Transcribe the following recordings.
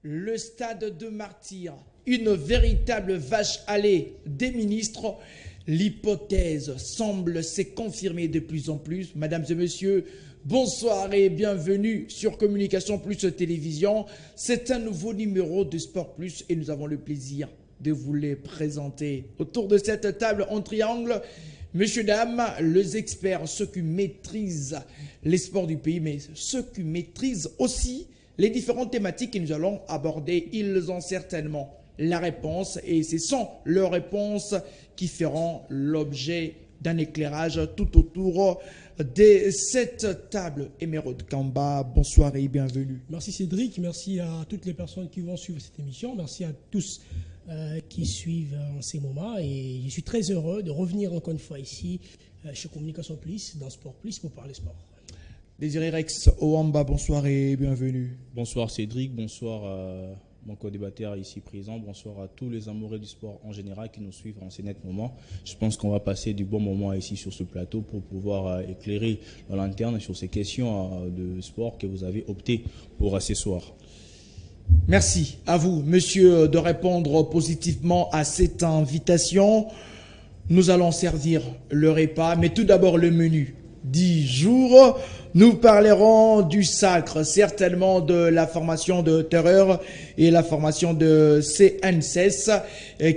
Le stade de Martyrs, une véritable vache à lait des ministres. L'hypothèse semble se confirmer de plus en plus. Mesdames et messieurs, bonsoir et bienvenue sur Communication Plus Télévision. C'est un nouveau numéro de Sport Plus et nous avons le plaisir de vous les présenter. Autour de cette table en triangle, messieurs, dames, les experts, ceux qui maîtrisent les sports du pays, mais ceux qui maîtrisent aussi les différentes thématiques que nous allons aborder. Ils ont certainement la réponse et ce sont leurs réponses qui feront l'objet d'un éclairage tout autour de cette table. Émeraude Kamba, bonsoir et bienvenue. Merci Cédric, merci à toutes les personnes qui vont suivre cette émission, merci à tous qui suivent en ces moments et je suis très heureux de revenir encore une fois ici chez Communication Plus, dans Sport Plus pour parler sport. Désiré Rex Oamba, bonsoir et bienvenue. Bonsoir Cédric, bonsoir mon co-débatteur ici présent, bonsoir à tous les amoureux du sport en général qui nous suivent en ces nets moments. Je pense qu'on va passer du bon moment ici sur ce plateau pour pouvoir éclairer la lanterne sur ces questions de sport que vous avez opté pour ce soir. Merci à vous, monsieur, de répondre positivement à cette invitation. Nous allons servir le repas, mais tout d'abord le menu. 10 jours, nous parlerons du sacre, certainement de la formation de Terreur et la formation de CNCS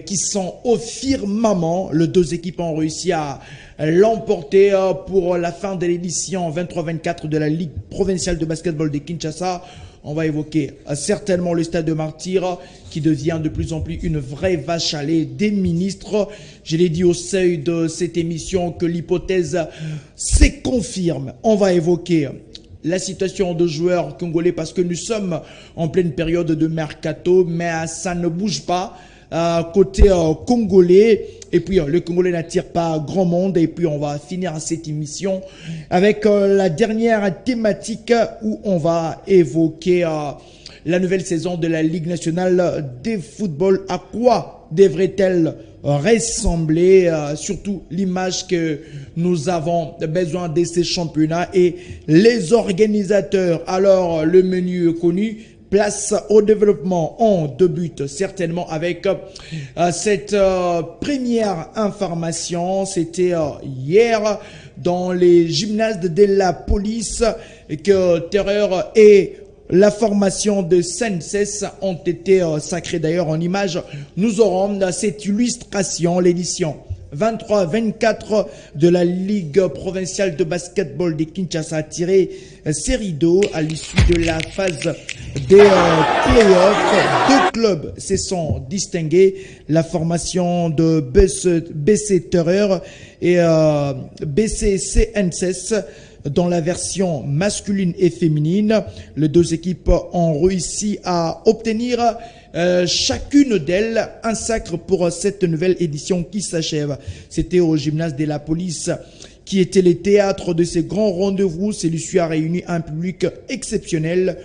qui sont au firmament. Les deux équipes ont réussi à l'emporter pour la fin de l'édition 23-24 de la Ligue provinciale de basketball de Kinshasa. On va évoquer certainement le stade de Martyrs qui devient de plus en plus une vraie vache à lait des ministres. Je l'ai dit au seuil de cette émission que l'hypothèse se confirme. On va évoquer la situation de joueurs congolais parce que nous sommes en pleine période de mercato, mais ça ne bouge pas. Côté congolais, et puis le Congolais n'attire pas grand monde, et puis on va finir cette émission avec la dernière thématique où on va évoquer la nouvelle saison de la Ligue nationale de football. À quoi devrait-elle ressembler, surtout l'image que nous avons besoin de ces championnats et les organisateurs. Alors le menu est connu. Place au développement. On débute certainement avec cette première information. C'était hier dans les gymnases de la police que Terreur et la formation de CNCS ont été sacrés. D'ailleurs, en image, nous aurons cette illustration, l'édition 23-24 de la Ligue provinciale de basketball de Kinshasa a tiré ses rideaux à l'issue de la phase des playoffs. Deux clubs se sont distingués, la formation de BC Terreur et BC CNCS. Dans la version masculine et féminine, les deux équipes ont réussi à obtenir chacune d'elles un sacre pour cette nouvelle édition qui s'achève. C'était au gymnase de la police qui était le théâtre de ces grands rendez-vous. Celui-ci a réuni un public exceptionnel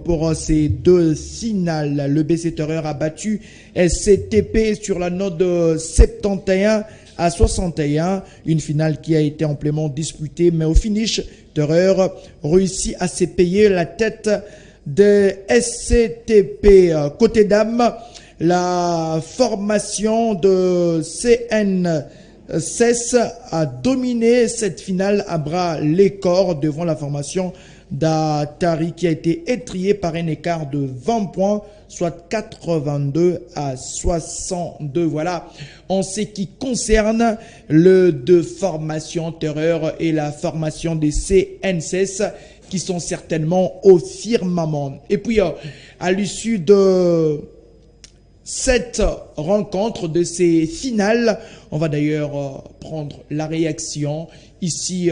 pour ces deux finales. Le BC Terreur a battu SCTP sur la note de 71 à 61, une finale qui a été amplement disputée, mais au finish, Terreur réussit à se payer la tête de SCTP. Côté dames, la formation de CNCS a dominé cette finale à bras les corps devant la formation d'Atari qui a été étriée par un écart de 20 points, soit 82 à 62. Voilà, en ce qui concerne le de formation Terreur et la formation des CNCS qui sont certainement au firmament. Et puis, à l'issue de cette rencontre, de ces finales, on va d'ailleurs prendre la réaction ici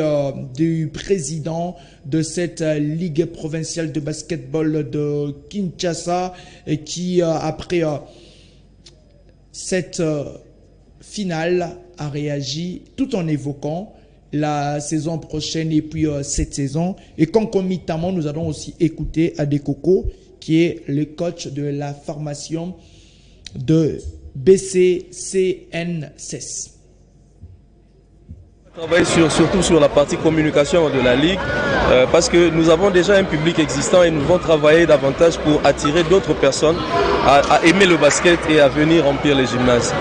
du président de cette Ligue provinciale de basketball de Kinshasa qui, après cette finale, a réagi tout en évoquant la saison prochaine et puis cette saison. Et concomitamment, nous allons aussi écouter Adekoko, qui est le coach de la formation de BCCNCS. Travailler surtout sur la partie communication de la Ligue parce que nous avons déjà un public existant et nous devons travailler davantage pour attirer d'autres personnes à aimer le basket et à venir remplir les gymnases.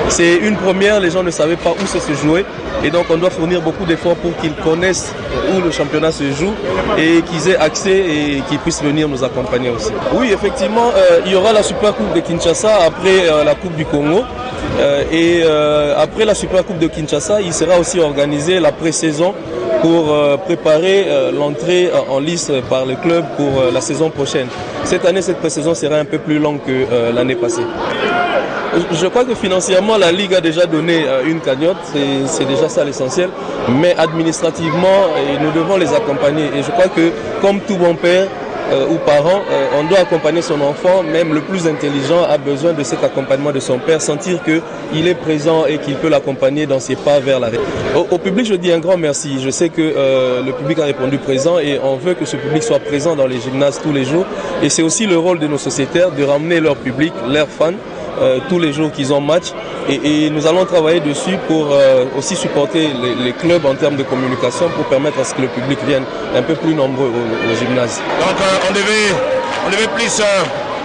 C'est une première, les gens ne savaient pas où ça se jouait et donc on doit fournir beaucoup d'efforts pour qu'ils connaissent où le championnat se joue et qu'ils aient accès et qu'ils puissent venir nous accompagner aussi. Oui, effectivement, il y aura la Super Coupe de Kinshasa après la Coupe du Congo. Après la Super Coupe de Kinshasa, il sera aussi organisé la pré-saison pour préparer l'entrée en lice par le club pour la saison prochaine. Cette année, cette pré-saison sera un peu plus longue que l'année passée. Je crois que financièrement, la Ligue a déjà donné une cagnotte, c'est déjà ça l'essentiel. Mais administrativement, nous devons les accompagner. Et je crois que, comme tout bon père, ou parent, on doit accompagner son enfant, même le plus intelligent a besoin de cet accompagnement de son père, sentir qu'il est présent et qu'il peut l'accompagner dans ses pas vers la réussite. Au public, je dis un grand merci. Je sais que le public a répondu présent et on veut que ce public soit présent dans les gymnases tous les jours. Et c'est aussi le rôle de nos sociétaires de ramener leur public, leurs fans, tous les jours qu'ils ont match. Et nous allons travailler dessus pour aussi supporter les clubs en termes de communication pour permettre à ce que le public vienne un peu plus nombreux au gymnase. Donc on devait plus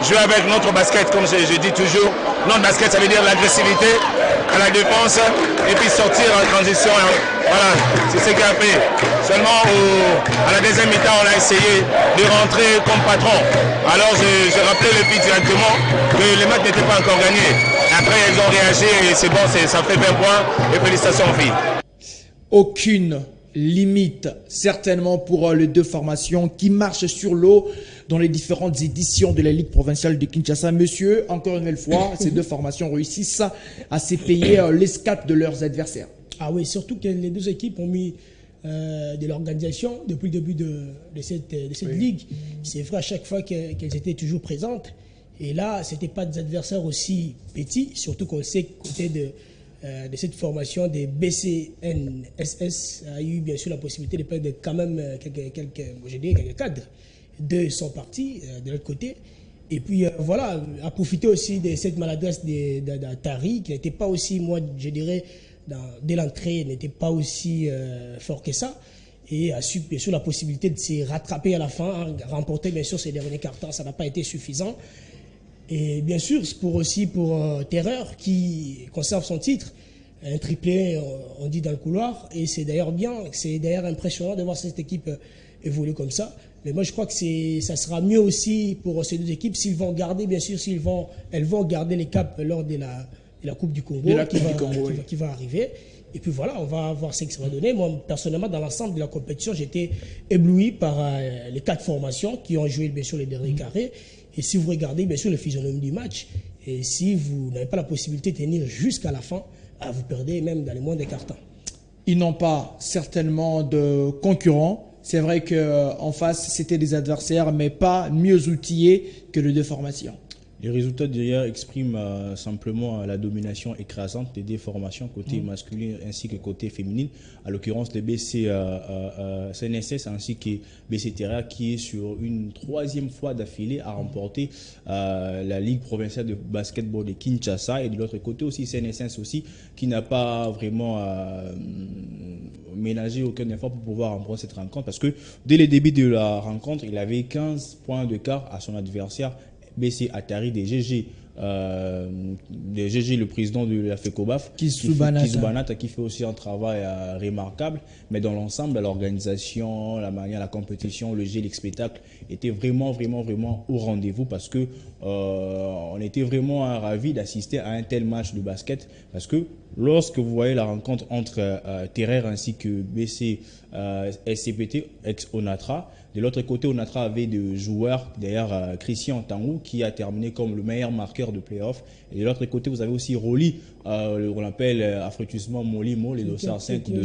jouer avec notre basket, comme je dis toujours. Notre basket, ça veut dire l'agressivité à la défense et puis sortir en transition. Voilà, c'est ce qu'il a fait. Seulement à la deuxième mi-temps, on a essayé de rentrer comme patron. Alors j'ai rappelé le filles directement que les matchs n'étaient pas encore gagnés. Après, elles ont réagi et c'est bon, ça fait 20 points et félicitations aux filles. Aucune limite, certainement, pour les deux formations qui marchent sur l'eau dans les différentes éditions de la Ligue provinciale de Kinshasa. Monsieur, encore une nouvelle fois, ces deux formations réussissent à se payer l'escape de leurs adversaires. Ah oui, surtout que les deux équipes ont mis de l'organisation depuis le début de cette ligue. C'est vrai à chaque fois qu'elles étaient toujours présentes. Et là, ce n'étaient pas des adversaires aussi petits, surtout qu'on sait que côté de cette formation des BCNSS a eu bien sûr la possibilité de perdre quand même quelques cadres. Deux sont partis de l'autre côté. Et puis voilà, à profiter aussi de cette maladresse d'Atari qui n'était pas aussi, moi je dirais, dès l'entrée, n'était pas aussi fort que ça. Et a su bien sûr la possibilité de se rattraper à la fin, remporter bien sûr ses derniers cartons, ça n'a pas été suffisant. Et bien sûr, c'est pour Terreur qui conserve son titre, un triplé, on dit dans le couloir, et c'est d'ailleurs bien, c'est d'ailleurs impressionnant de voir cette équipe évoluer comme ça. Mais moi, je crois que ça sera mieux aussi pour ces deux équipes s'ils vont garder, bien sûr, elles vont garder les caps lors de la Coupe du Congo, qui va arriver. Et puis voilà, on va voir ce que ça va donner. Moi, personnellement, dans l'ensemble de la compétition, j'étais ébloui par les 4 formations qui ont joué, bien sûr, les derniers carrés. Et si vous regardez, bien sûr, le physionomie du match, et si vous n'avez pas la possibilité de tenir jusqu'à la fin, vous perdez même dans les moindres cartons. Ils n'ont pas certainement de concurrents. C'est vrai qu'en face, c'était des adversaires, mais pas mieux outillés que les deux formations. Les résultats d'hier expriment simplement la domination écrasante des deux formations, côté masculin ainsi que côté féminin. À l'occurrence, les BC CNSS ainsi que BC Terra qui est sur une 3e fois d'affilée à remporter la Ligue provinciale de basketball de Kinshasa. Et de l'autre côté aussi, CNSS aussi, qui n'a pas vraiment ménagé aucun effort pour pouvoir remporter cette rencontre. Parce que dès le début de la rencontre, il avait 15 points de quart à son adversaire. BC Atari des GG, le président de la FECOBAF, Kisubanata, qui fait aussi un travail remarquable. Mais dans l'ensemble, l'organisation, la manière, la compétition, le jeu, le spectacle était vraiment au rendez-vous parce que on était vraiment ravis d'assister à un tel match de basket. Parce que lorsque vous voyez la rencontre entre Terrer ainsi que BC SCPT, ex-Onatra, de l'autre côté, Onatra avait des joueurs, d'ailleurs Christian Tangou qui a terminé comme le meilleur marqueur de play-off. Et de l'autre côté, vous avez aussi Roli, on l'appelle affrétueusement Molimo, les dossards 5 de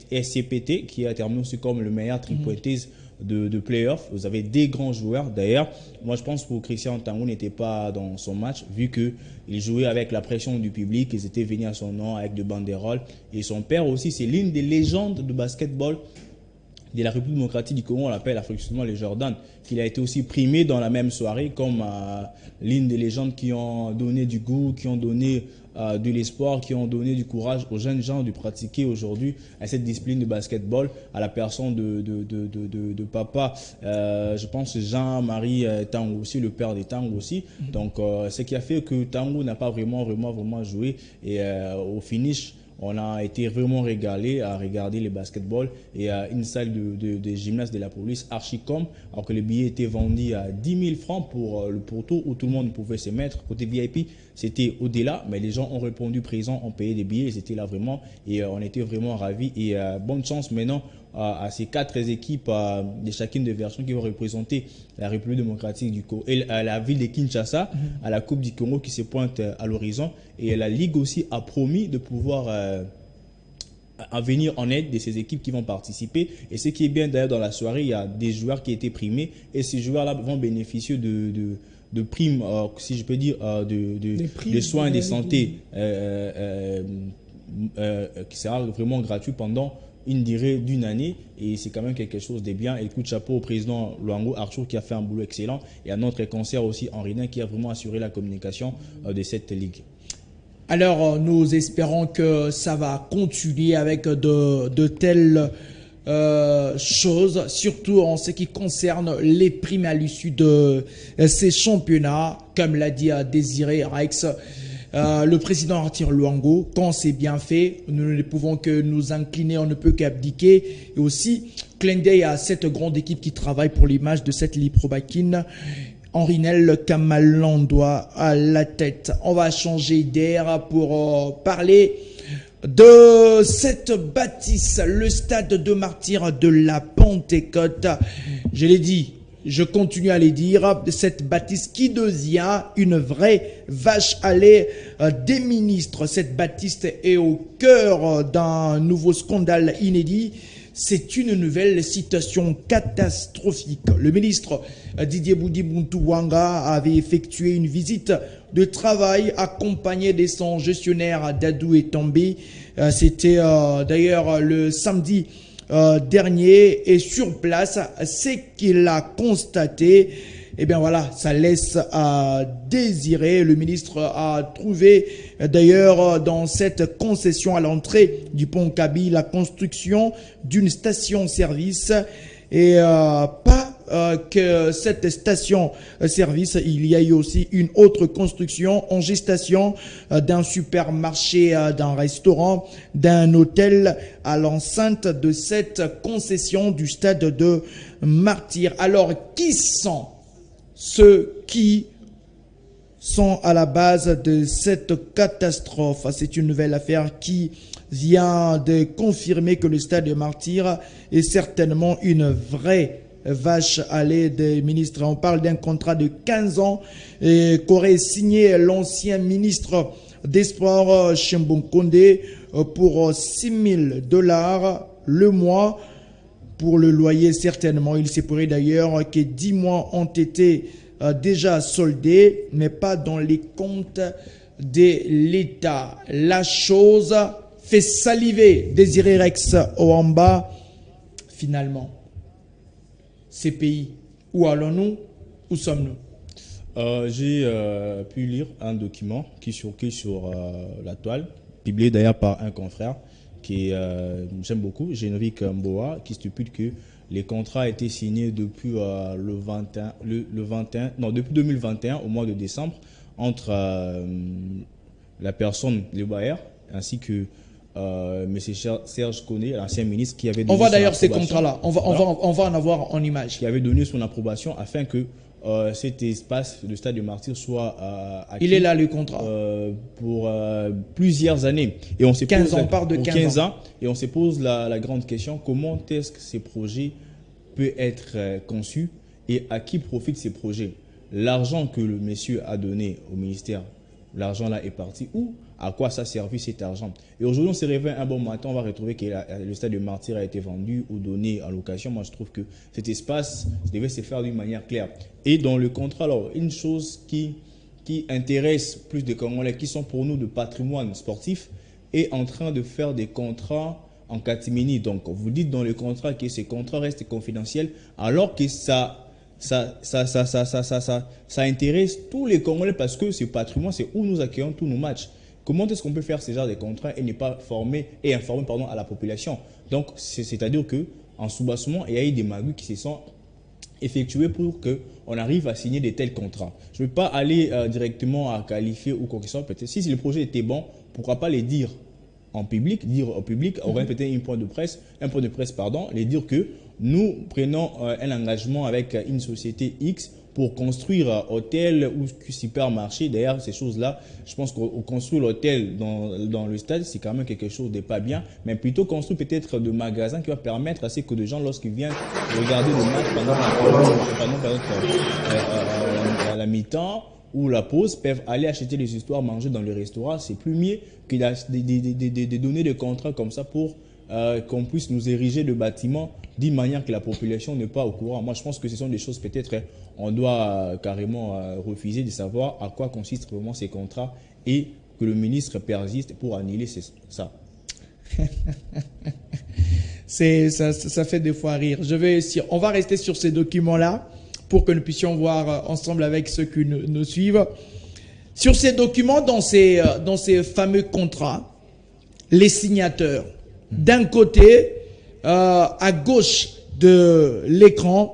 SCPT, qui a terminé aussi comme le meilleur tripointeuse de play-off. Vous avez des grands joueurs. D'ailleurs, moi je pense que Christian Tangou n'était pas dans son match vu qu'il jouait avec la pression du public. Ils étaient venus à son nom avec de banderoles. Et son père aussi, c'est l'une des légendes de basketball de la République démocratique du Congo, on l'appelle affectueusement les Jordan, qu'il a été aussi primé dans la même soirée comme l'une des légendes qui ont donné du goût, qui ont donné de l'espoir, qui ont donné du courage aux jeunes gens de pratiquer aujourd'hui cette discipline de basketball, à la personne de papa, je pense Jean-Marie Tango aussi, le père de Tango aussi. Donc, ce qui a fait que Tango n'a pas vraiment joué et au finish, on a été vraiment régalé à regarder les basketballs et à une salle de gymnase de la police Archicom, alors que les billets étaient vendus à 10 000 francs pour le poteau où tout le monde pouvait se mettre. Côté VIP, c'était au-delà, mais les gens ont répondu présents, ont payé des billets, ils étaient là vraiment et on était vraiment ravis. Et bonne chance maintenant à ces 4 équipes de chacune des versions qui vont représenter la République démocratique du Congo et à la ville de Kinshasa, à la Coupe du Congo qui se pointe à l'horizon. Et la Ligue aussi a promis de pouvoir à venir en aide de ces équipes qui vont participer. Et ce qui est bien d'ailleurs dans la soirée, il y a des joueurs qui ont été primés et ces joueurs-là vont bénéficier de primes, si je peux dire, de soins de santé qui sera vraiment gratuit pendant une durée d'une année et c'est quand même quelque chose de bien. Et coup de chapeau au président Luango Arthur qui a fait un boulot excellent et à notre conseiller aussi Henri Nain qui a vraiment assuré la communication de cette ligue. Alors, nous espérons que ça va continuer avec de telles choses, surtout en ce qui concerne les primes à l'issue de ces championnats, comme l'a dit Désiré Rex. Le président Arthur Luango, quand c'est bien fait, nous ne pouvons que nous incliner, on ne peut qu'abdiquer. Et aussi, clin d'œil à cette grande équipe qui travaille pour l'image de cette Liprobakin. Henri-Nel Kamalandoa à la tête. On va changer d'air pour parler de cette bâtisse, le stade de martyrs de la Pentecôte. Je l'ai dit, je continue à les dire, cette bâtisse qui devient une vraie vache à lait des ministres. Cette bâtisse est au cœur d'un nouveau scandale inédit. C'est une nouvelle situation catastrophique. Le ministre Didier Boudi-Bountou-Wanga avait effectué une visite de travail accompagné de son gestionnaire Dadou Etambé. C'était d'ailleurs le samedi dernier et sur place, ce qu'il a constaté, eh bien voilà, ça laisse à désirer. Le ministre a trouvé d'ailleurs dans cette concession à l'entrée du pont Kaby la construction d'une station-service et pas que cette station-service, il y a eu aussi une autre construction en gestation d'un supermarché, d'un restaurant, d'un hôtel à l'enceinte de cette concession du stade de Martyrs. Alors, qui sont ceux qui sont à la base de cette catastrophe? C'est une nouvelle affaire qui vient de confirmer que le stade de Martyrs est certainement une vraie vache à lait des ministres. On parle d'un contrat de 15 ans qu'aurait signé l'ancien ministre des Sports, Chimbon Kondé, pour $6 000 le mois. Pour le loyer, certainement. Il se pourrait d'ailleurs que 10 mois ont été déjà soldés, mais pas dans les comptes de l'État. La chose fait saliver Désiré Rex Oamba. Finalement, ces pays, où allons-nous? Où sommes-nous? J'ai pu lire un document qui est sur la toile, publié d'ailleurs par un confrère qui j'aime beaucoup, Génovic Mboa, qui stipule que les contrats a été signés depuis depuis 2021 au mois de décembre entre la personne, le bailleur, ainsi que M. Serge Koné, l'ancien ministre, qui avait donné. On voit d'ailleurs ces contrats-là. On va en avoir en image. Qui avait donné son approbation afin que cet espace, le stade de Martyrs, soit acquis. Il est là le contrat. Pour plusieurs années. Et on se 15 pose, ans, on parle de 15 ans. Et on se pose la grande question, comment est-ce que ces projets peuvent être conçus et à qui profitent ces projets? L'argent que le monsieur a donné au ministère, l'argent là est parti où? À quoi ça a servi cet argent? Et aujourd'hui, on se réveille un bon matin, on va retrouver que le stade de Martyrs a été vendu ou donné en location. Moi, je trouve que cet espace devait se faire d'une manière claire. Et dans le contrat, alors, une chose qui intéresse plus de Congolais, qui sont pour nous de patrimoine sportif, est en train de faire des contrats en catimini. Donc, vous dites dans le contrat que ces contrats restent confidentiels, alors que ça intéresse tous les Congolais parce que ce patrimoine, c'est où nous accueillons tous nos matchs. Comment est-ce qu'on peut faire ce genre de contrats et ne pas informer à la population? Donc, c'est-à-dire qu'en soubassement, il y a eu des magouilles qui se sont effectuées pour qu'on arrive à signer de tels contrats. Je ne veux pas aller directement à qualifier ou quoi que ce soit. Peut-être si le projet était bon, pourquoi pas les dire en public, organiser peut-être un point de presse, les dire que nous prenons un engagement avec une société X pour construire hôtel ou supermarché. D'ailleurs, ces choses-là, je pense qu'on construit l'hôtel dans le stade, c'est quand même quelque chose de pas bien, mais plutôt construire peut-être de magasins qui va permettre à ce que des gens, lorsqu'ils viennent regarder le match pendant la mi-temps ou la pause, peuvent aller acheter les histoires, manger dans le restaurant. C'est plus mieux que de donner des contrats comme ça pour qu'on puisse nous ériger le bâtiment d'une manière que la population n'est pas au courant. Moi, je pense que ce sont des choses peut-être on doit carrément refuser de savoir à quoi consistent vraiment ces contrats et que le ministre persiste pour annuler ça. Ça fait des fois rire. On va rester sur ces documents-là pour que nous puissions voir ensemble avec ceux qui nous suivent. Sur ces documents, dans ces fameux contrats, les signateurs, d'un côté, à gauche de l'écran,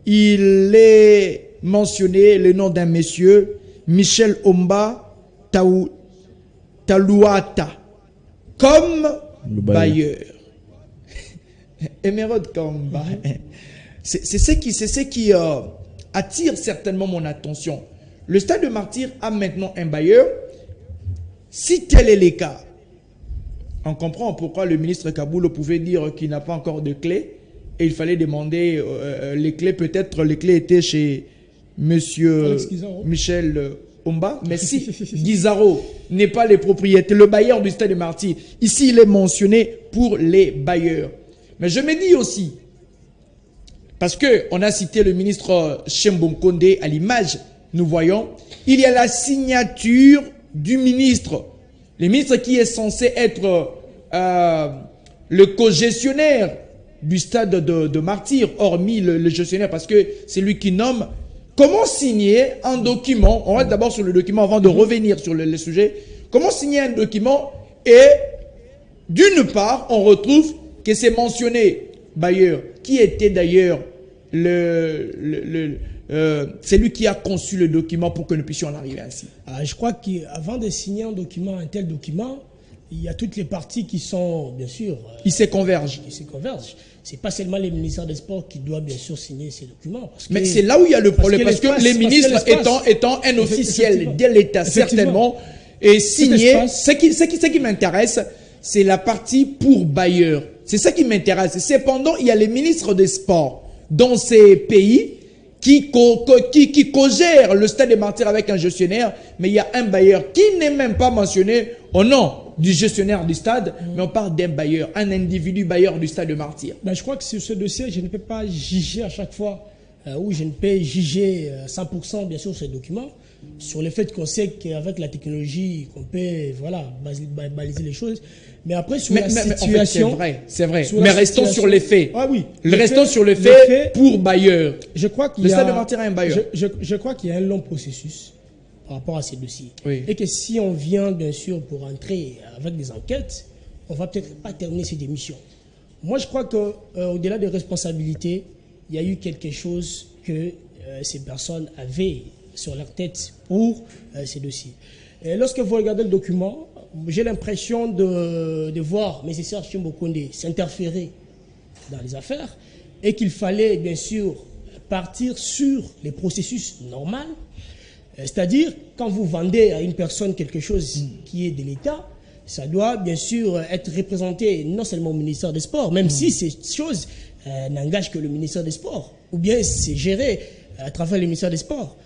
il est mentionné le nom d'un monsieur, Michel Omba Talouata, comme bailleur. Émeraude Kamba. C'est ce qui attire certainement mon attention. Le Stade de Martyrs a maintenant un bailleur. Si tel est le cas, on comprend pourquoi le ministre Kaboul pouvait dire qu'il n'a pas encore de clés et il fallait demander les clés. Peut-être les clés étaient chez monsieur Michel Omba. Mais si Guizaro n'est pas le propriétaire, le bailleur du Stade de Martyrs, ici il est mentionné pour les bailleurs. Mais je me dis aussi, parce qu'on a cité le ministre Chembon Kondé à l'image, nous voyons, il y a la signature du ministre. Le ministre qui est censé être le co-gestionnaire du stade de Martyrs, hormis le gestionnaire, parce que c'est lui qui nomme. Comment signer un document? On va d'abord sur le document avant de revenir sur le sujet. Comment signer un document et d'une part, on retrouve que c'est mentionné bailleur, qui était d'ailleurs c'est lui qui a conçu le document pour que nous puissions en arriver ainsi. Je crois qu'avant de signer un tel document, il y a toutes les parties qui sont, bien sûr... Ils se convergent. Ce n'est pas seulement les ministères des Sports qui doivent, bien sûr, signer ces documents. Mais c'est là où il y a le problème, parce que les ministres étant un officiel de l'État, certainement, et signer, ce qui m'intéresse, c'est la partie pour bailleur. C'est ça qui m'intéresse. Cependant, il y a les ministres des Sports dans ces pays qui co-gèrent le Stade des Martyrs avec un gestionnaire, mais il y a un bailleur qui n'est même pas mentionné au nom du gestionnaire du stade, mais on parle d'un bailleur, un individu bailleur du Stade de Martyrs. Je crois que sur ce dossier, je ne peux pas juger à chaque fois, ou je ne peux juger 100% bien sûr ces documents, sur le fait qu'on sait qu'avec la technologie, qu'on peut baliser les choses. Mais après, sur la situation... En fait, c'est vrai. Mais restons sur les faits. Ah oui. Restons sur les faits pour bailleur. Je crois qu'il le Stade de Martyrs a un bailleur. Je crois qu'il y a un long processus par rapport à ces dossiers. Oui. Et que si on vient, bien sûr, pour entrer avec des enquêtes, on ne va peut-être pas terminer cette émission. Moi, je crois qu'au-delà des responsabilités, il y a eu quelque chose que ces personnes avaient sur leur tête pour ces dossiers. Et lorsque vous regardez le document, j'ai l'impression de voir M. Serge Chimbo Kondé s'interférer dans les affaires et qu'il fallait bien sûr partir sur les processus normaux. C'est-à-dire, quand vous vendez à une personne quelque chose qui est de l'État, ça doit bien sûr être représenté non seulement au ministère des Sports, même si ces choses n'engagent que le ministère des Sports, ou bien c'est géré à travers le ministère des Sports.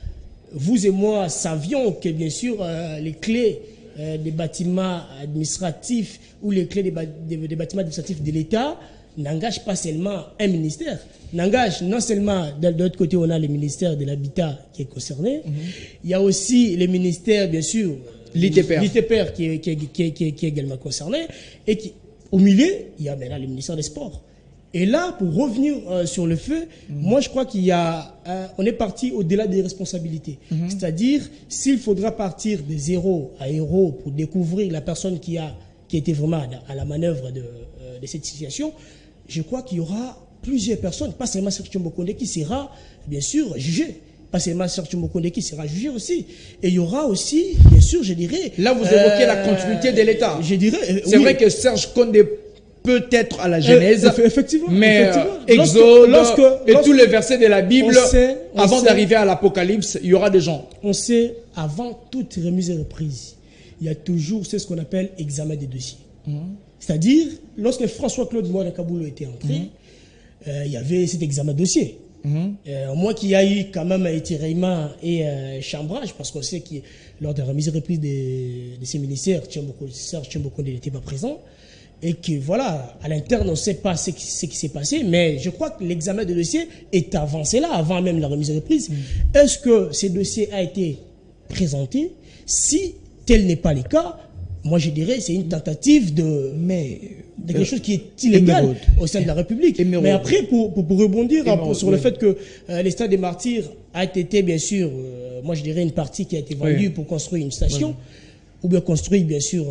Vous et moi savions que bien sûr les clés des bâtiments administratifs ou les clés des bâtiments administratifs de l'État n'engagent pas seulement un ministère, n'engagent non seulement, de l'autre côté on a le ministère de l'Habitat qui est concerné, il y a aussi le ministère bien sûr, l'ITPR qui est également concerné, et Au milieu, il y a maintenant le ministère des Sports. Et là, pour revenir sur le fait, moi je crois qu'il y a, on est parti au-delà des responsabilités. C'est-à-dire, s'il faudra partir de zéro à héros pour découvrir la personne qui était vraiment à la manœuvre de cette situation, je crois qu'il y aura plusieurs personnes, pas seulement Serge Mokonde qui sera bien sûr jugé. Pas seulement Serge Mokonde qui sera jugé aussi. Et il y aura aussi, bien sûr, je dirais... Là, vous évoquez la continuité de l'État. Je dirais... C'est vrai que Serge Condé peut être à la Genèse, effectivement, mais Exode et tous les versets de la Bible, avant sait, d'arriver à l'Apocalypse, il y aura des gens. On sait, avant toute remise et reprise, il y a toujours ce qu'on appelle examen des dossiers. C'est-à-dire, lorsque François-Claude Mouadakaboulou était entré, il y avait cet examen de dossier. Moi qui a eu quand même étirement et chambrage, parce qu'on sait que lors de la remise et reprise de ces ministères, Serge Tchembokonde n'était pas présent. Et que voilà, à l'interne, on ne sait pas ce qui s'est passé, mais je crois que l'examen de dossier est avancé là, avant même la remise de reprise. Est-ce que ce dossier a été présenté? Si tel n'est pas le cas, moi je dirais c'est une tentative de quelque chose qui est illégal au sein de la République. Mais après, pour rebondir sur le fait que les stades des Martyrs a été bien sûr, moi je dirais une partie qui a été vendue pour construire une station, ou bien construire bien sûr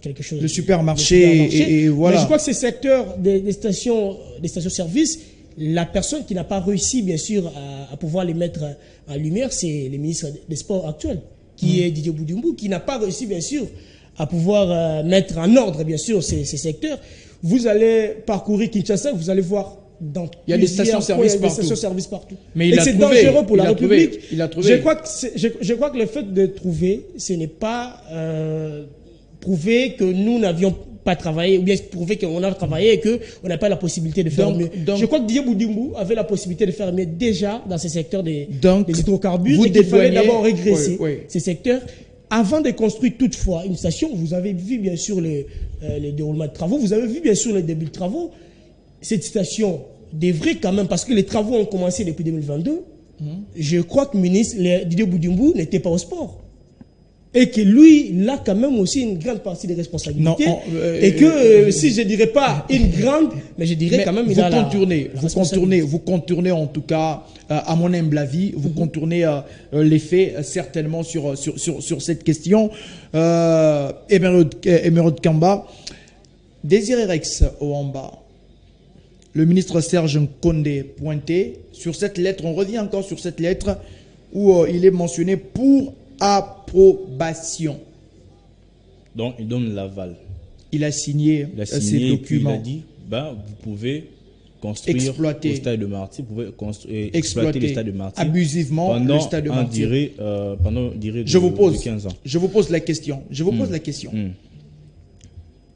quelque chose. Le supermarché, et voilà. Mais je crois que ces secteurs des stations-service, la personne qui n'a pas réussi bien sûr à pouvoir les mettre en lumière, c'est le ministre des Sports actuel, qui est Didier Boudimbo, qui n'a pas réussi bien sûr à pouvoir mettre en ordre bien sûr ces secteurs. Vous allez parcourir Kinshasa, vous allez voir il y a des stations-service partout. Mais il a c'est trouvé, dangereux pour la République. Il a trouvé. Je crois que le fait de trouver, ce n'est pas prouver que nous n'avions pas travaillé, ou bien prouver qu'on a travaillé et qu'on n'a pas la possibilité de faire mieux. Je crois que Didier Boudimbo avait la possibilité de faire mieux déjà dans ces secteurs des hydrocarbures, et qu'il fallait d'abord régresser ces secteurs. Avant de construire toutefois une station, vous avez vu bien sûr les déroulements de travaux, vous avez vu bien sûr les débuts de travaux. Cette station devrait quand même, parce que les travaux ont commencé depuis 2022, je crois que le ministre Didier Boudimbo n'était pas au sport. Et que lui, il a quand même aussi une grande partie des responsabilités. Et que, si je ne dirais pas une grande, mais je dirais quand même il a vous contournez en tout cas, à mon humble avis, vous contournez les faits certainement sur cette question. Emeraude Kamba, Désiré Rex Ouamba, le ministre Serge Condé pointé sur cette lettre, on revient encore sur cette lettre où il est mentionné pour approbation. Donc, il donne l'aval. Il a signé ces documents. Il a dit, vous pouvez construire au stade de Martyrs, vous pouvez exploiter le stade de Martyrs abusivement le stade de Martyrs. Pendant de 15 ans. Je vous pose la question.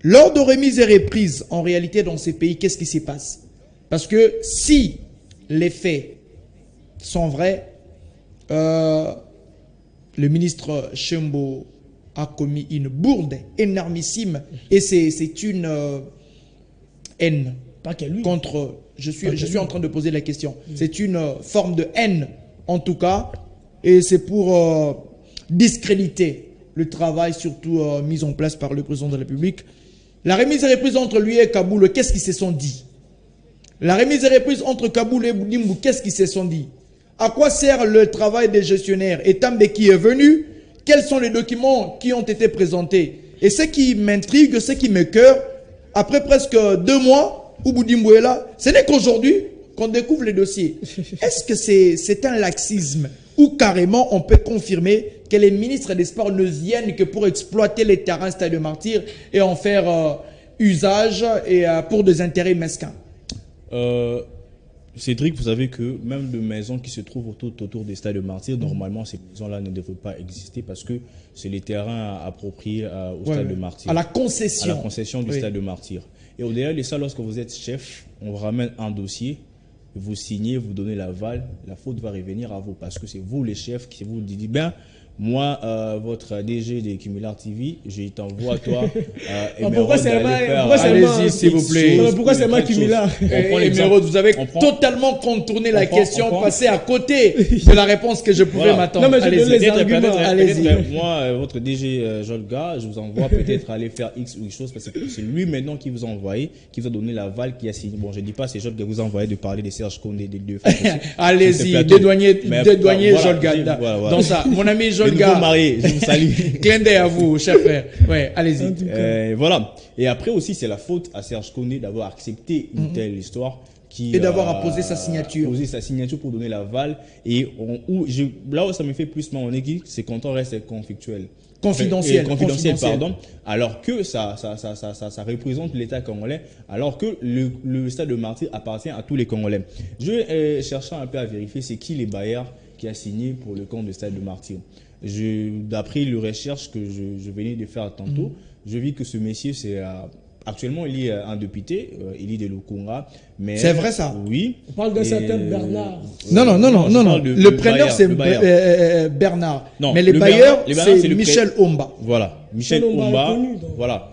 Lors de remise et reprise, en réalité, dans ces pays, qu'est-ce qui se passe? Parce que si les faits sont vrais, le ministre Tchembo a commis une bourde énormissime et c'est une haine contre... Je suis en train de poser la question. C'est une forme de haine, en tout cas, et c'est pour discréditer le travail surtout mis en place par le président de la République. La remise et reprise entre lui et Kaboul, qu'est-ce qu'ils se sont dit? La remise et reprise entre Kaboul et Boudimbo, qu'est-ce qu'ils se sont dit? À quoi sert le travail des gestionnaires? Et Tambe qui est venu, quels sont les documents qui ont été présentés? Et ce qui m'intrigue, ce qui m'écoeure, après presque 2 mois où Boudimbo est là, ce n'est qu'aujourd'hui qu'on découvre les dossiers. Est-ce que c'est un laxisme ou carrément on peut confirmer que les ministres des Sports ne viennent que pour exploiter les terrains Stade de Martyrs et en faire usage et pour des intérêts mesquins? Cédric, vous savez que même les maisons qui se trouvent autour des stades de Martyrs, normalement ces maisons-là ne devraient pas exister parce que c'est les terrains appropriés au stade de Martyrs. À la concession. À la concession du stade de Martyrs. Et au-delà de ça, lorsque vous êtes chef, on vous ramène un dossier, vous signez, vous donnez l'aval, la faute va revenir à vous parce que c'est vous les chefs qui vous dites, Moi, votre DG de Cumulard TV, je t'envoie toi. Pourquoi c'est allez-y, s'il vous plaît. Pourquoi c'est moi Cumulard? Émeraude, vous avez totalement contourné la question, passé à côté de la réponse que je pouvais m'attendre. Non, mais je donne les arguments. Allez-y. Moi, votre DG Jolga, je vous envoie peut-être aller faire X ou Y chose parce que c'est lui maintenant qui vous a envoyé, qui vous a donné l'aval, qui a signé. Bon, je dis pas, c'est Jolga qui vous a envoyé de parler de Serge Kondé, des deux. Allez-y, dédouaniez Jolga. Dans ça, mon ami Jolga. Marié, je vous salue. Clin d'œil à vous, cher frère. Ouais, allez-y. Voilà. Et après aussi, c'est la faute à Serge Kondé d'avoir accepté une telle histoire. Et d'avoir apposé sa signature. Posé sa signature pour donner l'aval. Et là où ça me fait plus mal en équipe, c'est quand on reste conflictuel. Confidentiel, pardon. Alors que ça représente l'État congolais, alors que le stade de Martyrs appartient à tous les Congolais. Je cherchais un peu à vérifier c'est qui les bailleurs qui a signé pour le compte du stade de Martyrs. D'après les recherches que je venais de faire tantôt, je vis que ce monsieur, actuellement, il est un député, il est de Lukunga. C'est vrai ça? Oui. On parle d'un certain Bernard. Non. Le preneur, c'est Bernard. Non, mais les bailleurs, c'est Michel Omba. Voilà. Michel Omba. Voilà.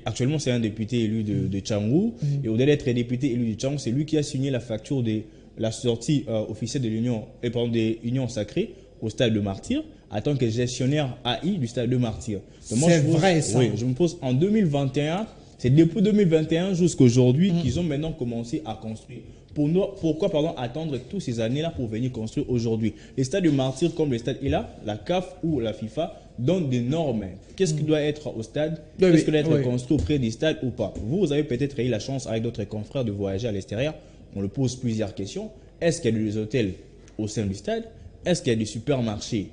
Actuellement, c'est un député élu de Tchangou. Et au-delà d'être député élu de Tchangou, c'est lui qui a signé la facture de la sortie officielle de l'Union sacrée au stade de Martyrs, en tant que gestionnaire AI du stade de Martyrs. C'est vrai ça. Oui, je me pose en 2021, c'est depuis 2021 jusqu'à aujourd'hui qu'ils ont maintenant commencé à construire. Pourquoi attendre toutes ces années-là pour venir construire aujourd'hui? Les stades de Martyrs, comme le stade est là, la CAF ou la FIFA donnent des normes. Qu'est-ce qui doit être au stade? Qu'est-ce qui doit être construit auprès du stade ou pas? Vous avez peut-être eu la chance avec d'autres confrères de voyager à l'extérieur. On le pose plusieurs questions. Est-ce qu'il y a des hôtels au sein du stade? Est-ce qu'il y a des supermarchés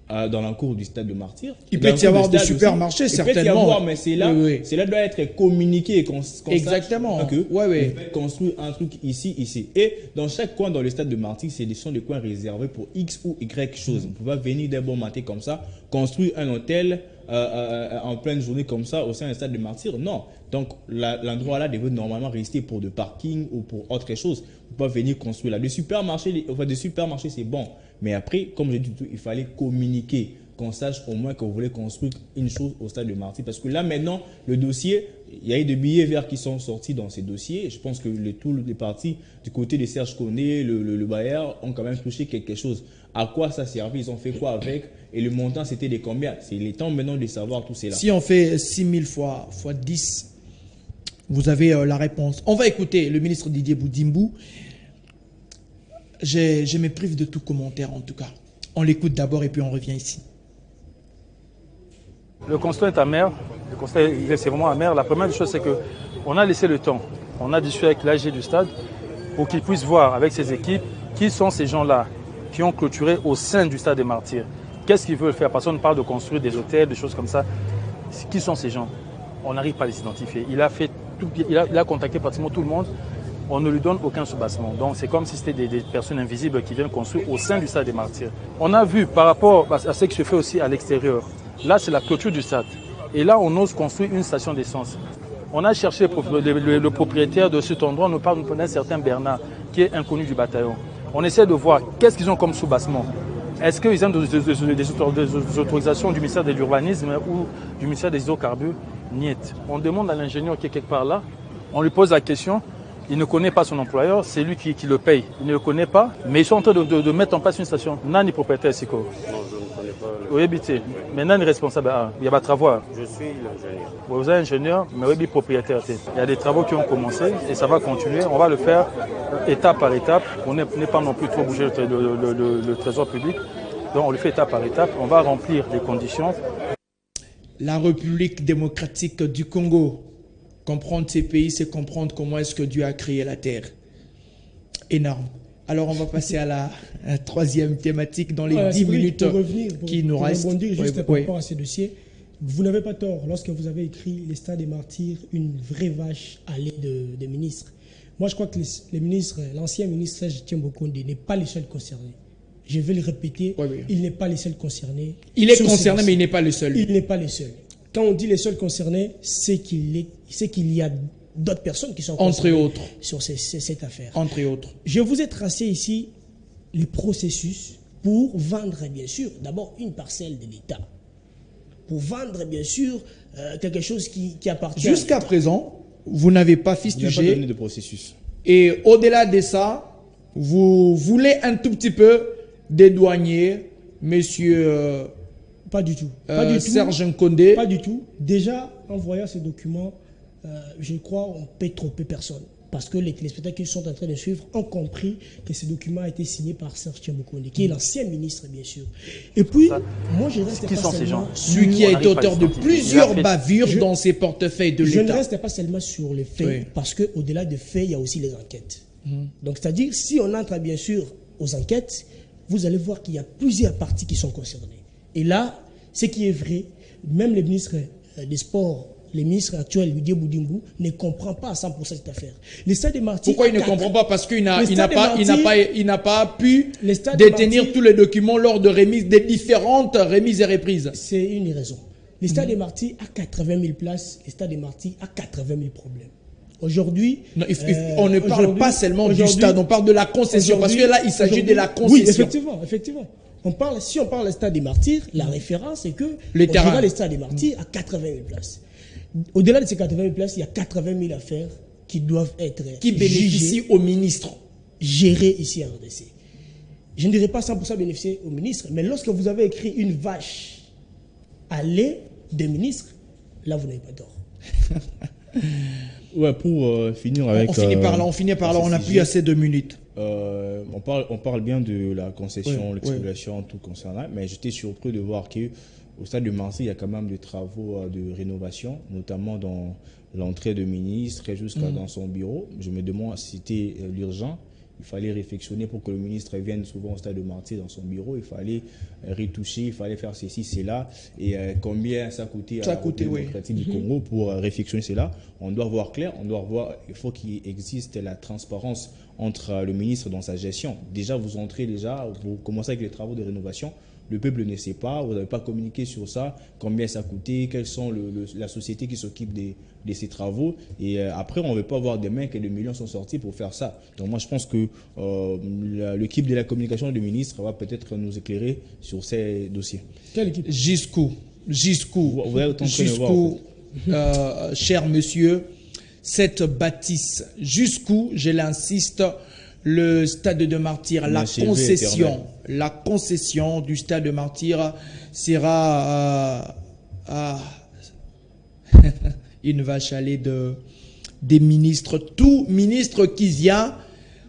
dans la cour du stade de Martyrs? Il peut y avoir des supermarchés, certainement. Il peut y avoir, mais cela doit être communiqué et exactement. On peut construire un truc ici. Et dans chaque coin dans le stade de Martyrs, ce sont des coins réservés pour X ou Y choses. On ne peut pas venir d'un bon matin comme ça, construire un hôtel en pleine journée comme ça au sein du stade de Martyrs. Non. Donc l'endroit là devait normalement rester pour de parking ou pour autre chose. On ne peut pas venir construire là. Des supermarchés c'est bon. Mais après, comme je dis, il fallait communiquer, qu'on sache au moins que vous voulez construire une chose au stade de Martyrs. Parce que là, maintenant, le dossier, il y a eu des billets verts qui sont sortis dans ces dossiers. Je pense que tous les partis du côté de Serge Kondé, le Bayer, ont quand même touché quelque chose. À quoi ça servait? Ils ont fait quoi avec? Et le montant, c'était de combien? C'est le temps maintenant de savoir tout cela. Si on fait 6000 fois 10, vous avez la réponse. On va écouter le ministre Didier Boudimbou. Je me prive de tout commentaire en tout cas. On l'écoute d'abord et puis on revient ici. Le constat est amer. Le constat est vraiment amer. La première chose, c'est qu'on a laissé le temps. On a discuté avec l'AG du stade pour qu'il puisse voir avec ses équipes qui sont ces gens-là qui ont clôturé au sein du stade des Martyrs. Qu'est-ce qu'ils veulent faire? Parce qu'on parle de construire des hôtels, des choses comme ça. Qui sont ces gens? On n'arrive pas à les identifier. Il a contacté pratiquement tout le monde. On ne lui donne aucun soubassement. Donc c'est comme si c'était des personnes invisibles qui viennent construire au sein du stade des Martyrs. On a vu par rapport à ce qui se fait aussi à l'extérieur. Là, c'est la clôture du stade. Et là, on ose construire une station d'essence. On a cherché le propriétaire de cet endroit, on nous parle d'un certain Bernard, qui est inconnu du bataillon. On essaie de voir qu'est-ce qu'ils ont comme soubassement. Est-ce qu'ils ont des autorisations du ministère de l'Urbanisme ou du ministère des Hydrocarbures? Niet. On demande à l'ingénieur qui est quelque part là, on lui pose la question. Il ne connaît pas son employeur, c'est lui qui le paye. Il ne le connaît pas, mais ils sont en train de mettre en place une station. Nani propriétaire Siko? Non, je ne connais pas. Oui, habité. Mais Nani responsable. Il y a des travaux. Je suis l'ingénieur. Vous êtes ingénieur, mais oui, propriétaire. Il y a des travaux qui ont commencé et ça va continuer. On va le faire étape par étape. On n'est pas non plus trop bouger le trésor public. Donc on le fait étape par étape. On va remplir les conditions. La République démocratique du Congo. Comprendre ces pays, c'est comprendre comment est-ce que Dieu a créé la terre. Énorme. Alors, on va passer à la troisième thématique dans les 10 minutes qui nous restent. Pour juste par rapport à ces dossiers, vous n'avez pas tort lorsque vous avez écrit les stades des Martyrs, une vraie vache à lait de ministres. Moi, je crois que les ministres, l'ancien ministre Serge Tiembo-Kondé n'est pas le seul concerné. Je vais le répéter, il n'est pas le seul concerné. Il est concerné, mais il n'est pas le seul. Il n'est pas le seul. Quand on dit les seuls concernés, c'est qu'il y a d'autres personnes qui sont concernées sur cette affaire. Entre autres. Je vous ai tracé ici les processus pour vendre, bien sûr, d'abord une parcelle de l'État. Pour vendre, bien sûr, quelque chose qui appartient. Jusqu'à présent, vous n'avez pas Il n'y a pas fustigé. donné de processus. Et au-delà de ça, vous voulez un tout petit peu dédouaner monsieur Pas du tout. Pas du tout. Serge Nkondé. Pas du tout. Déjà, en voyant ces documents, je crois qu'on peut tromper personne. Parce que les téléspectateurs qui sont en train de suivre ont compris que ce document a été signé par Serge Nkondé, qui est l'ancien ministre, bien sûr. Et puis, moi, je reste Qui pas sont ces seulement gens? Celui qui a été auteur de plusieurs bavures Je- dans ses portefeuilles de Je ne l'État. reste pas seulement sur les faits, Oui. parce qu'au-delà des faits, il y a aussi les enquêtes. Donc, c'est-à-dire, si on entre bien sûr aux enquêtes, vous allez voir qu'il y a plusieurs parties qui sont concernées. Et là, ce qui est vrai, même le ministre des Sports, le ministre actuel, Didier Boudimbu, ne comprend pas à 100% cette affaire. Le Stade des Martyrs. Pourquoi il ne comprend pas? Parce qu'il n'a Le Stade des Martyrs- il n'a pas pu Le Stade des détenir Martyrs- tous les documents lors de remise, des différentes remises et reprises. C'est une raison. Le Stade des Martyrs a 80 000 places, le Stade des Martyrs a 80 000 problèmes. Aujourd'hui, Non, on ne parle pas seulement du stade, on parle de la concession. Parce que là, il s'agit de la concession. Oui, effectivement. Si on parle du Stade des Martyrs, la référence c'est que Les terrains. aujourd'hui, le Stade des Martyrs a 80 000 places. Au-delà de ces 80 000 places, il y a 80 000 affaires qui doivent être Qui bénéficie au ministre. gérées ici à RDC. Je ne dirais pas 100% bénéficier au ministre, mais lorsque vous avez écrit une vache à lait des ministres, là vous n'avez pas tort. Ouais, pour finir avec... On finit par là, on n'a plus assez de minutes. On parle bien de la concession, Oui, l'exploitation, tout concernant, mais j'étais surpris de voir qu'au stade de Marseille, il y a quand même des travaux de rénovation, notamment dans l'entrée de ministre et jusqu'à dans son bureau. Je me demande si c'était l'urgent. Il fallait réflexionner pour que le ministre vienne souvent au stade de Marseille dans son bureau. Il fallait retoucher, il fallait faire ceci, cela. Et combien ça coûtait à la République démocratique du Congo pour réflexionner cela. On doit voir clair, il faut qu'il existe la transparence entre le ministre dans sa gestion. Déjà, vous commencez avec les travaux de rénovation. Le peuple ne sait pas, vous n'avez pas communiqué sur ça, combien ça coûtait, quelles sont la société qui s'occupe de ces travaux. Et après, on ne veut pas voir demain que des millions sont sortis pour faire ça. Donc moi, je pense que l'équipe de la communication du ministre va peut-être nous éclairer sur ces dossiers. Quelle équipe? Jusqu'où, Vous êtes en train de voir, en fait. cher monsieur, cette bâtisse, jusqu'où, je l'insiste, le stade de Martyrs, la concession du stade de Martyrs sera une vache à lait des ministres. Tout ministre qui vient,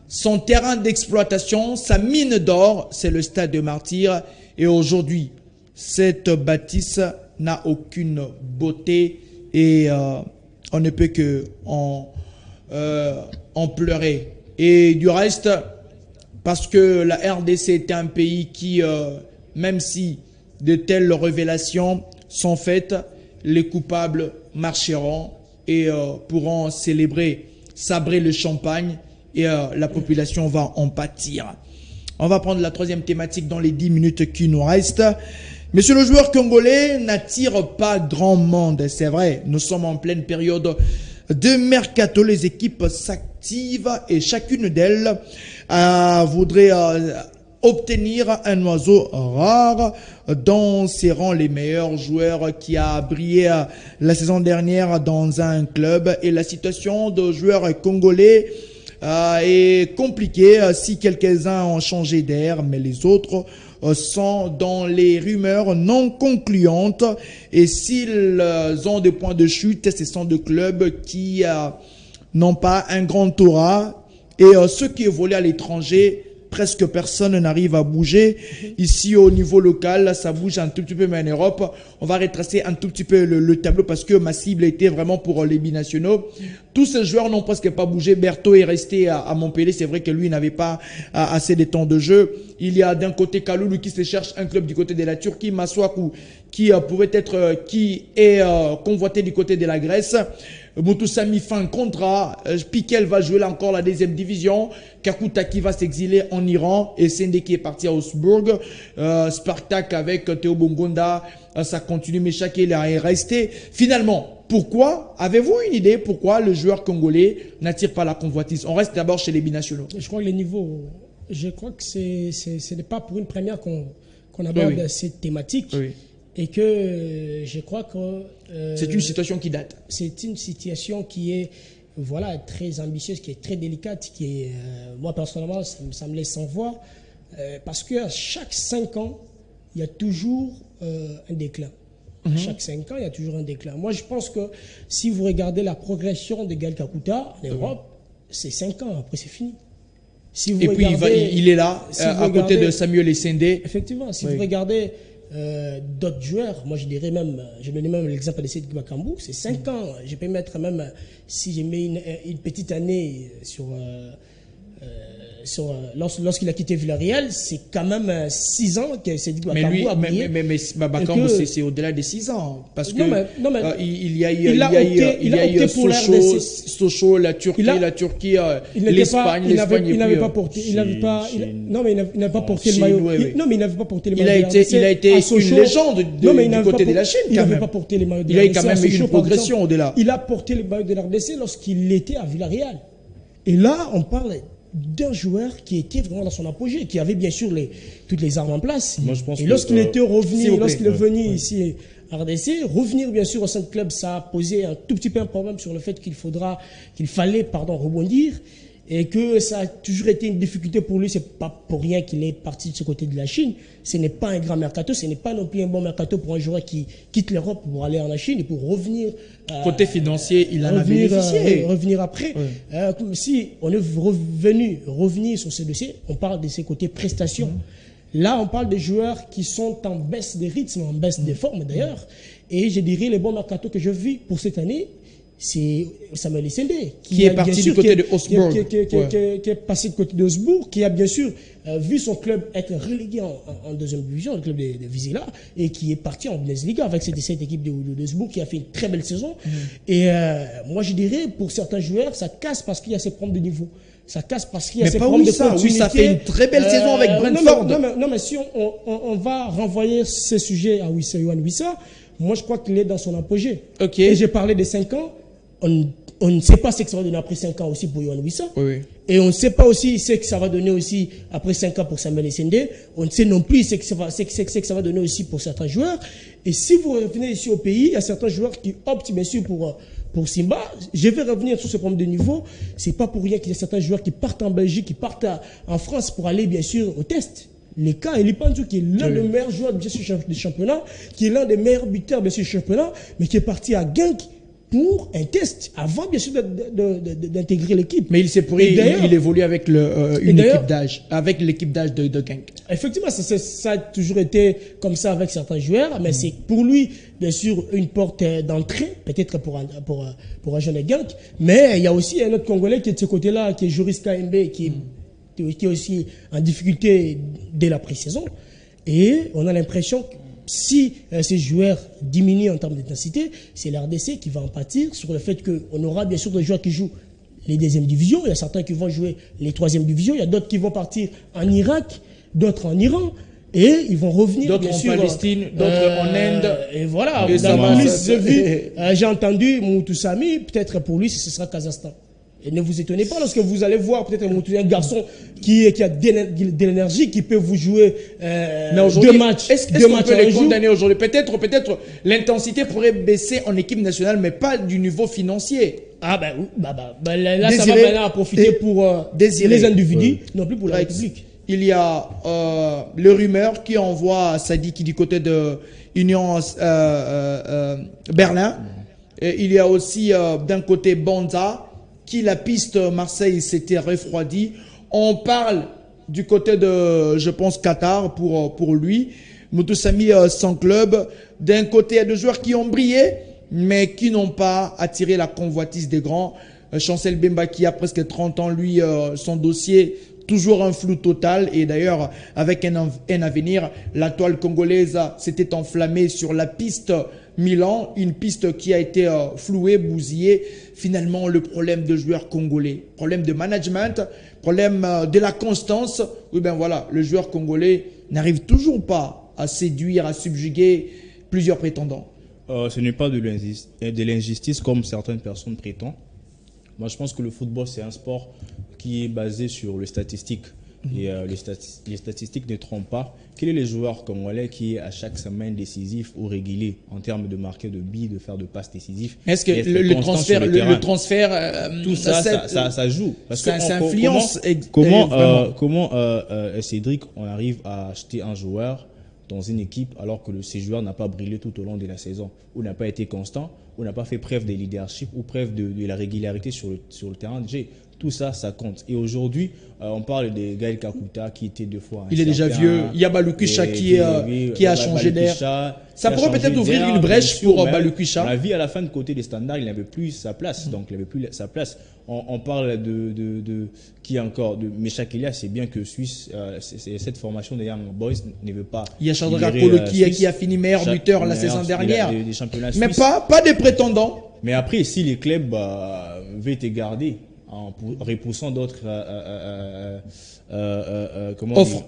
son terrain d'exploitation, sa mine d'or, c'est le stade de Martyrs. Et aujourd'hui, cette bâtisse n'a aucune beauté et on ne peut que en pleurer. Et du reste, parce que la RDC est un pays qui, même si de telles révélations sont faites, les coupables marcheront et pourront célébrer, sabrer le champagne et la population va en pâtir. On va prendre la troisième thématique dans les 10 minutes qui nous restent. Monsieur le joueur congolais n'attire pas grand monde, c'est vrai. Nous sommes en pleine période de mercato. Les équipes s'activent et chacune d'elles voudrait obtenir un oiseau rare dans ses rangs, les meilleurs joueurs qui a brillé la saison dernière dans un club. Et la situation de joueurs congolais est compliquée si quelques-uns ont changé d'air, mais les autres sont dans les rumeurs non concluantes. Et s'ils ont des points de chute, ce sont des clubs qui n'ont pas un grand aura. Et ceux qui évoluent à l'étranger, presque personne n'arrive à bouger. Ici, au niveau local, ça bouge un tout petit peu, mais en Europe, on va retracer un tout petit peu le tableau parce que ma cible était vraiment pour les binationaux. Tous ces joueurs n'ont presque pas bougé. Berthaud est resté à Montpellier. C'est vrai que lui n'avait pas assez de temps de jeu. Il y a d'un côté Kaloulou qui se cherche un club du côté de la Turquie, Maswaku qui pourrait être, qui est convoité du côté de la Grèce. Moutoussami fin contrat, Piquel va jouer là encore la deuxième division, Kakuta qui va s'exiler en Iran et Sende qui est parti à Augsbourg, Spartak avec Théo Bongonda, ça continue, mais chacun est resté. Finalement, pourquoi, avez-vous une idée pourquoi le joueur congolais n'attire pas la convoitise? On reste d'abord chez les binationaux. Je crois que le niveau Je crois que ce n'est pas pour une première qu'on aborde cette thématique. Oui. Et que je crois que... c'est une situation qui date. C'est une situation qui est voilà, très ambitieuse, qui est très délicate, qui est, moi personnellement, ça me laisse sans voix. Parce qu'à chaque 5 ans, il y a toujours un déclin. À chaque 5 ans, il y a toujours un déclin. Moi, je pense que si vous regardez la progression de Gaël Kakuta en Europe, c'est 5 ans, après c'est fini. Si vous Et puis il est là, à côté de Samuel Essendé. Effectivement, si vous regardez d'autres joueurs, moi je dirais même, je donnais même l'exemple de Cédric Bakambu, c'est 5 ans. Je peux mettre même, si j'ai mis une petite année lorsqu'il a quitté Villarreal, c'est quand même 6 ans que Cédric Bakambu a brillé. Mais Bakambu, c'est au-delà des 6 ans. Parce que il y a eu Sochaux, la Turquie, l'Espagne. Il n'avait pas porté le maillot. Non, mais il n'avait pas porté le maillot. Il a été une légende du côté de la Chine. Il n'avait pas porté le maillot de la RDC. Il a quand même eu une progression au-delà. Il a porté le maillot de la RDC lorsqu'il était à Villarreal. Et là, on parle d'un joueur qui était vraiment dans son apogée, qui avait bien sûr toutes les armes en place. Moi, je pense et lorsqu'il était revenu, lorsqu'il est venu ici à RDC, revenir bien sûr au sein de club, ça a posé un tout petit peu un problème sur le fait qu'il fallait rebondir. Et que ça a toujours été une difficulté pour lui. C'est pas pour rien qu'il est parti de ce côté de la Chine. Ce n'est pas un grand mercato, ce n'est pas non plus un bon mercato pour un joueur qui quitte l'Europe pour aller en Chine et pour revenir. Côté financier, il en a bénéficié. Revenir après. Si on est revenir sur ce dossier, on parle de ses côtés prestations. Là, on parle des joueurs qui sont en baisse de rythme, en baisse de forme d'ailleurs. Et je dirais les bons mercato que je vis pour cette année, c'est Samuel Essendé qui est parti du côté de Augsbourg, qui est passé du côté de Augsbourg, qui a bien sûr vu son club être relégué en deuxième division, le club de Vizela, et qui est parti en Bundesliga avec cette équipe de Augsbourg qui a fait une très belle saison. Et moi je dirais pour certains joueurs ça casse parce qu'il y a ces problèmes de niveau. Ça casse parce qu'il y a ces problèmes de continuité. Oui, ça fait une très belle saison avec Brentford. Non, mais si on va renvoyer ce sujet à Yohan Wissa, moi je crois qu'il est dans son apogée. Et j'ai parlé des 5 ans. On ne sait pas ce que ça va donner après 5 ans aussi pour Yohan Wissa. Et on ne sait pas aussi ce que ça va donner aussi après 5 ans pour Samuel Essendé. On ne sait non plus ce que ça va donner aussi pour certains joueurs. Et si vous revenez ici au pays, il y a certains joueurs qui optent bien sûr pour Simba. Je vais revenir sur ce problème de niveau. C'est pas pour rien qu'il y a certains joueurs qui partent en Belgique, qui partent en France pour aller bien sûr au test. Les cas, Eli Panzu, qui est l'un des meilleurs joueurs bien sûr du championnat, qui est l'un des meilleurs buteurs bien sûr du championnat, mais qui est parti à Genk pour un test, avant bien sûr d'intégrer l'équipe. Mais il évolue avec l'équipe d'âge de Genk. Effectivement, ça a toujours été comme ça avec certains joueurs, mais c'est pour lui, bien sûr, une porte d'entrée, peut-être pour un jeune Genk. Mais il y a aussi un autre Congolais qui est de ce côté-là, qui est Joris KMB, qui est aussi en difficulté dès la pré-saison. Et on a l'impression que si ces joueurs diminuent en termes d'intensité, c'est l'RDC qui va en pâtir sur le fait qu'on aura bien sûr des joueurs qui jouent les deuxièmes divisions. Il y a certains qui vont jouer les troisième divisions. Il y a d'autres qui vont partir en Irak, d'autres en Iran. Et ils vont revenir d'autres bien sûr, en Palestine, d'autres en Inde. Et voilà, j'ai entendu Moutou Sami, peut-être pour lui ce sera Kazakhstan. Et ne vous étonnez pas lorsque vous allez voir peut-être un garçon qui a de l'énergie, qui peut vous jouer 2 matchs. Est-ce qu'on peut les condamner aujourd'hui? Peut-être l'intensité pourrait baisser en équipe nationale, mais pas du niveau financier. Ah là ça va maintenant profiter pour les individus, non plus pour la République. Il y a le rumeur qui envoie Sadi qui du côté de Union Berlin. Et il y a aussi d'un côté Banza, qui la piste Marseille s'était refroidie. On parle du côté de, je pense, Qatar pour lui. Moutou Sami sans club. D'un côté, il y a des joueurs qui ont brillé, mais qui n'ont pas attiré la convoitise des grands. Chancel Bemba qui a presque 30 ans, lui, son dossier, toujours un flou total. Et d'ailleurs, avec un avenir, la toile congolaise s'était enflammée sur la piste Milan, une piste qui a été flouée, bousillée. Finalement, le problème de joueurs congolais, problème de management, problème de la constance. Oui, ben voilà, le joueur congolais n'arrive toujours pas à séduire, à subjuguer plusieurs prétendants. Ce n'est pas de l'injustice comme certaines personnes prétendent. Moi, je pense que le football, c'est un sport qui est basé sur les statistiques. Et les statistiques ne trompent pas. Quel est le joueur congolais qui est à chaque semaine décisif ou régulier en termes de marquer de billes, de faire de passes décisives? Est-ce que le transfert, tout ça joue. Parce que ça influence. Comment Cédric, on arrive à acheter un joueur dans une équipe alors que ce joueur n'a pas brillé tout au long de la saison, ou n'a pas été constant, ou n'a pas fait preuve de leadership, ou preuve de la régularité sur le terrain de jeu? Tout ça, ça compte. Et aujourd'hui, on parle de Gaël Kakuta qui était 2 fois. Il est déjà vieux. Il y a Balou-Kisha qui a changé d'air. Ça pourrait peut-être ouvrir une brèche pour Balou-Kisha. On l'a vu à la fin de côté des standards, il n'avait plus sa place. Donc, il n'avait plus sa place. On parle de qui encore de Meshak Elia. C'est bien que Suisse, cette formation des Young Boys ne veut pas. Il y a Chandra Kolo qui a fini meilleur buteur la saison dernière. Mais pas des prétendants. Mais après, si les clubs veulent te garder en repoussant d'autres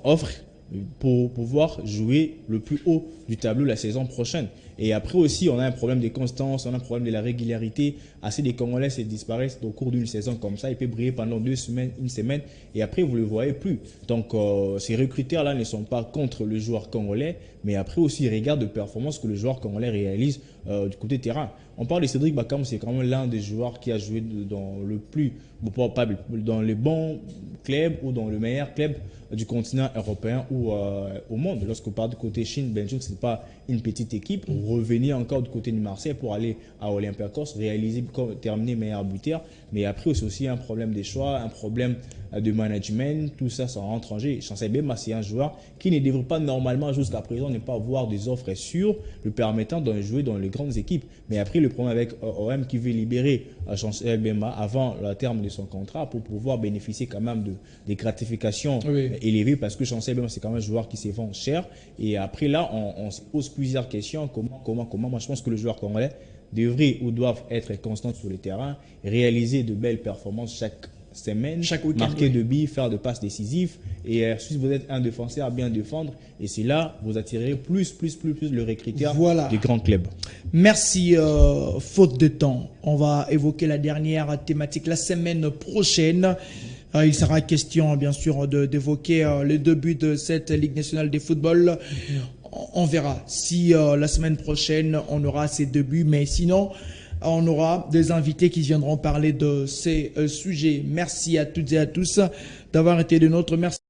offres pour pouvoir jouer le plus haut du tableau la saison prochaine. Et après aussi, on a un problème de constance, on a un problème de la régularité. Assez des Congolais se disparaissent au cours d'une saison comme ça. Il peut briller pendant 2 semaines, une semaine, et après, vous ne le voyez plus. Donc, ces recruteurs-là ne sont pas contre le joueur congolais, mais après aussi, ils regardent de performances que le joueur congolais réalise du côté terrain. On parle de Cédric Bakam, c'est quand même l'un des joueurs qui a joué dans dans les bons clubs ou dans le meilleur club du continent européen ou au monde. Lorsqu'on parle du côté Chine, Belgique, ce n'est pas une petite équipe. Revenir encore du côté de Marseille pour aller à Olympiakos, terminer meilleur buteur. Mais après, c'est aussi un problème des choix, un problème de management. Tout ça, ça rentre en jeu. Chancel Bemba, c'est un joueur qui ne devrait pas normalement, jusqu'à présent, ne pas avoir des offres sûres le permettant de jouer dans les grandes équipes. Mais après, le problème avec OM qui veut libérer Chancel Bemba avant le terme de son contrat pour pouvoir bénéficier quand même des gratifications élevées, parce que Chancel Bemba, c'est quand même un joueur qui se vend cher. Et après, là, on se pose plusieurs questions. Comment moi, je pense que le joueur congolais devrait ou doivent être constant sur le terrain, réaliser de belles performances chaque semaine, marquer de billes, faire de passes décisives. Et si vous êtes un défenseur à bien défendre, et c'est là vous attirez plus le recruteur du grand club. Merci. Faute de temps, on va évoquer la dernière thématique la semaine prochaine. Il sera question, bien sûr, d'évoquer le début de cette Ligue nationale de football. On verra si la semaine prochaine, on aura ces débuts. Mais sinon, on aura des invités qui viendront parler de ces sujets. Merci à toutes et à tous d'avoir été de notre merci.